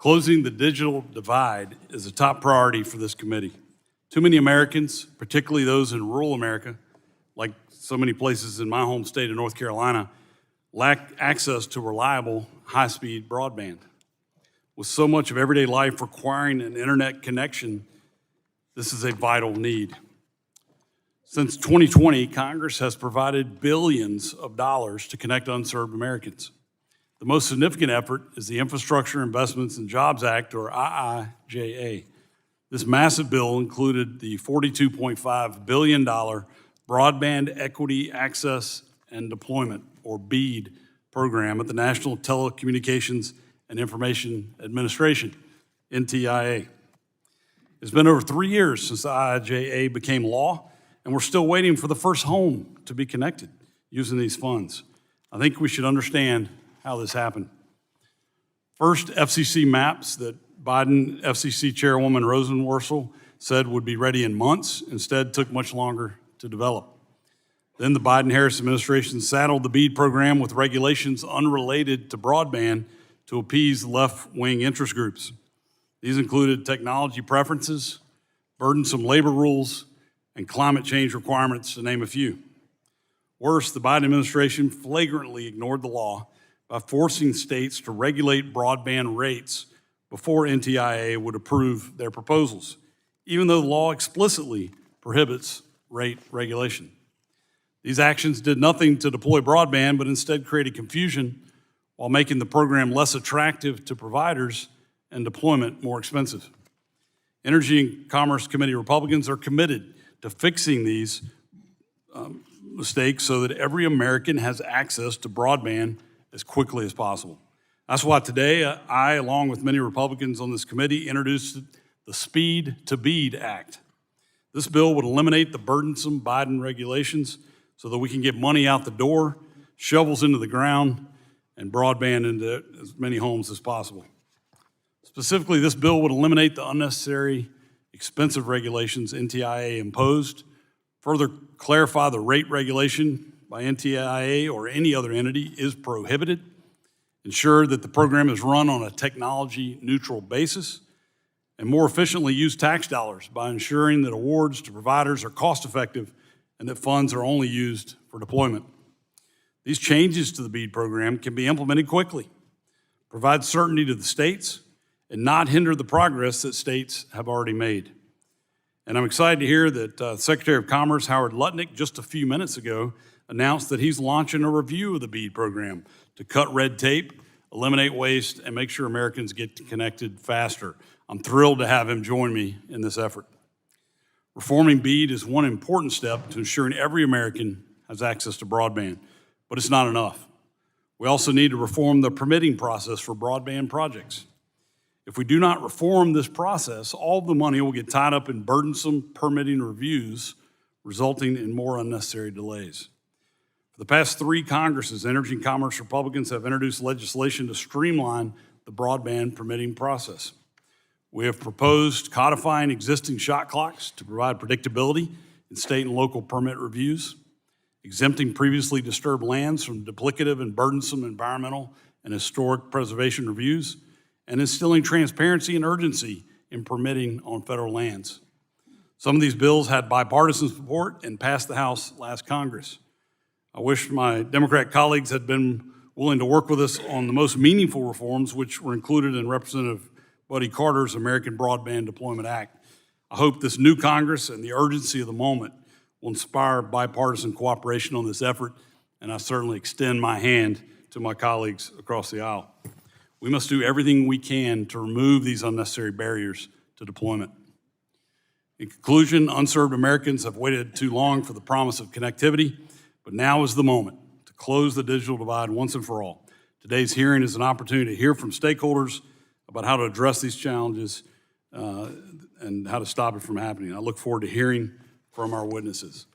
Closing the digital divide is a top priority for this committee. Too many Americans, particularly those in rural America, like so many places in my home state of North Carolina, lack access to reliable, high-speed broadband. With so much of everyday life requiring an internet connection, this is a vital need. Since 2020, Congress has provided billions of dollars to connect unserved Americans. The most significant effort is the Infrastructure Investments and Jobs Act, or IIJA. This massive bill included the $42.5 billion Broadband Equity Access and Deployment, or BEAD, program at the National Telecommunications and Information Administration, NTIA. It's been over 3 years since the IIJA became law, and we're still waiting for the first home to be connected using these funds. I think we should understand how this happened. First, FCC maps that Biden FCC Chairwoman Rosenworcel said would be ready in months, instead took much longer to develop. Then the Biden-Harris administration saddled the BEAD program with regulations unrelated to broadband to appease left-wing interest groups. These included technology preferences, burdensome labor rules, and climate change requirements, to name a few. Worse, the Biden administration flagrantly ignored the law by forcing states to regulate broadband rates before NTIA would approve their proposals, even though the law explicitly prohibits rate regulation. These actions did nothing to deploy broadband, but instead created confusion while making the program less attractive to providers and deployment more expensive. Energy and Commerce Committee Republicans are committed to fixing these mistakes so that every American has access to broadband as quickly as possible. That's why today I, along with many Republicans on this committee, introduced the Speed to BEAD Act. This bill would eliminate the burdensome Biden regulations so that we can get money out the door, shovels into the ground, and broadband into as many homes as possible. Specifically, this bill would eliminate the unnecessary, expensive regulations NTIA imposed, further clarify the rate regulation by NTIA or any other entity is prohibited, ensure that the program is run on a technology-neutral basis, and more efficiently use tax dollars by ensuring that awards to providers are cost-effective and that funds are only used for deployment. These changes to the BEAD program can be implemented quickly, provide certainty to the states, and not hinder the progress that states have already made. And I'm excited to hear that Secretary of Commerce Howard Lutnick just a few minutes ago announced that he's launching a review of the BEAD program to cut red tape, eliminate waste, and make sure Americans get connected faster. I'm thrilled to have him join me in this effort. Reforming BEAD is one important step to ensuring every American has access to broadband, but it's not enough. We also need to reform the permitting process for broadband projects. If we do not reform this process, all of the money will get tied up in burdensome permitting reviews, resulting in more unnecessary delays. For the past 3 Congresses, Energy and Commerce Republicans have introduced legislation to streamline the broadband permitting process. We have proposed codifying existing shot clocks to provide predictability in state and local permit reviews, exempting previously disturbed lands from duplicative and burdensome environmental and historic preservation reviews, and instilling transparency and urgency in permitting on federal lands. Some of these bills had bipartisan support and passed the House last Congress. I wish my Democrat colleagues had been willing to work with us on the most meaningful reforms, which were included in Representative Buddy Carter's American Broadband Deployment Act. I hope this new Congress and the urgency of the moment will inspire bipartisan cooperation on this effort, and I certainly extend my hand to my colleagues across the aisle. We must do everything we can to remove these unnecessary barriers to deployment. In conclusion, unserved Americans have waited too long for the promise of connectivity, but now is the moment to close the digital divide once and for all. Today's hearing is an opportunity to hear from stakeholders about how to address these challenges and how to stop it from happening. I look forward to hearing from our witnesses.